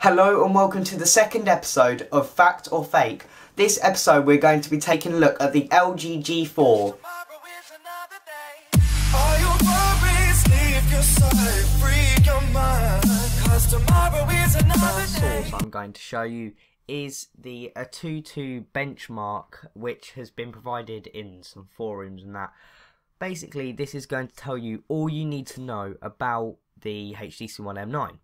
Hello and welcome to the second episode of Fact or Fake. This episode we're going to be taking a look at the LG G4. First source I'm going to show you is the A22 benchmark, which has been provided in some forums and that. Basically, this is going to tell you all you need to know about the HTC One M9.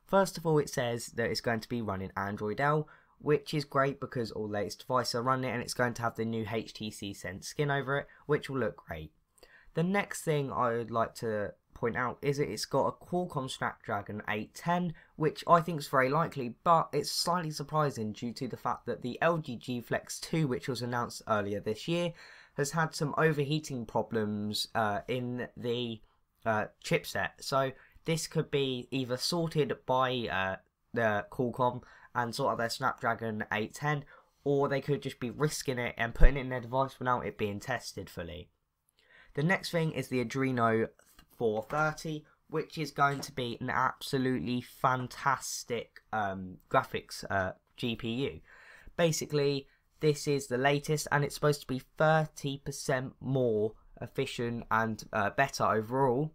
First of all, it says that it's going to be running Android L, which is great because all latest devices are running it, and it's going to have the new HTC Sense skin over it, which will look great. The next thing I would like to point out is that it's got a Qualcomm Snapdragon 810, which I think is very likely, but it's slightly surprising due to the fact that the LG G Flex 2, which was announced earlier this year, has had some overheating problems in the chipset. So this could be either sorted by the Qualcomm and sort of their Snapdragon 810, or they could just be risking it and putting it in their device without it being tested fully. The next thing is the Adreno 430, which is going to be an absolutely fantastic graphics GPU. Basically, this is the latest, and it's supposed to be 30% more efficient and better overall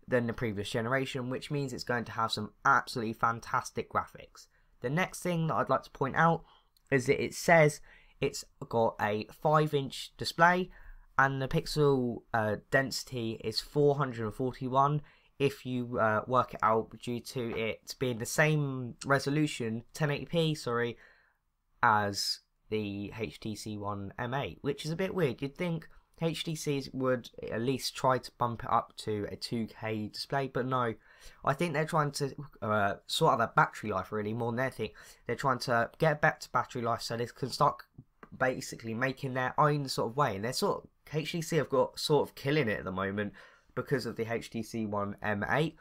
than the previous generation, which means it's going to have some absolutely fantastic graphics. The next thing that I'd like to point out is that it says it's got a 5-inch display and the pixel density is 441 if you work it out due to it being the same resolution, 1080p, sorry, as the HTC One M8, which is a bit weird. You'd think HTCs would at least try to bump it up to a 2K display, but no. I think they're trying to sort out their battery life really more than anything. They're trying to get back to battery life so they can start basically making their own sort of way. And they're HTC have got sort of killing it at the moment because of the HTC One M8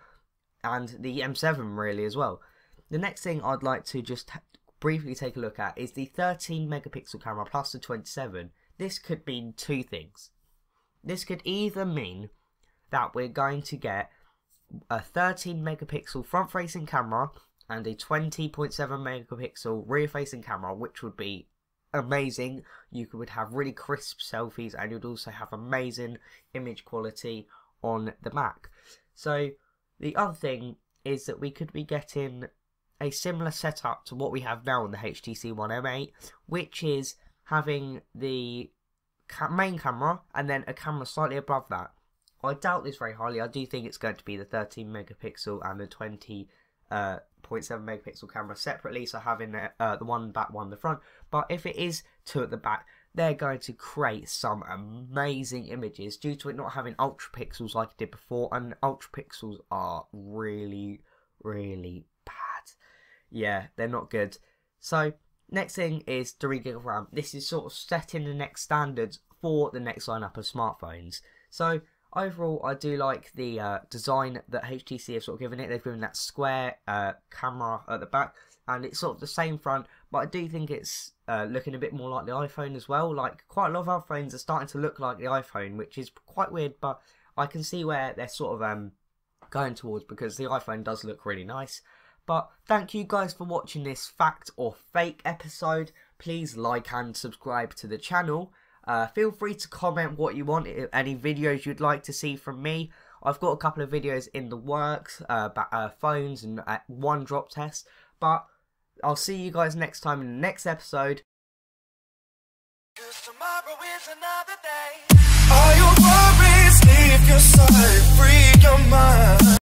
and the M7 really as well. The next thing I'd like to just briefly take a look at is the 13 megapixel camera plus the 27. This could mean two things. This could either mean that we're going to get a 13 megapixel front facing camera and a 20.7 megapixel rear facing camera, which would be amazing. You would have really crisp selfies and you'd also have amazing image quality on the back. So the other thing is that we could be getting a similar setup to what we have now on the HTC One M8, which is having the main camera and then a camera slightly above that. I doubt this very highly. I do think it's going to be the 13 megapixel and the 20.7 megapixel camera separately, so having the one back, one in the front. But if it is two at the back, they're going to create some amazing images due to it not having ultra pixels like it did before, and ultra pixels are really, really bad. Yeah, they're not good. So next thing is 3GB of RAM. This is sort of setting the next standards for the next lineup of smartphones. So overall, I do like the design that HTC have sort of given it. They've given that square camera at the back, and it's sort of the same front, but I do think it's looking a bit more like the iPhone as well. Like, quite a lot of our phones are starting to look like the iPhone, which is quite weird, but I can see where they're sort of going towards, because the iPhone does look really nice. But thank you guys for watching this fact or fake episode. Please like and subscribe to the channel. Feel free to comment what you want, any videos you'd like to see from me. I've got a couple of videos in the works about phones and one drop test. But I'll see you guys next time in the next episode. 'Cause tomorrow is another day. Are you worried?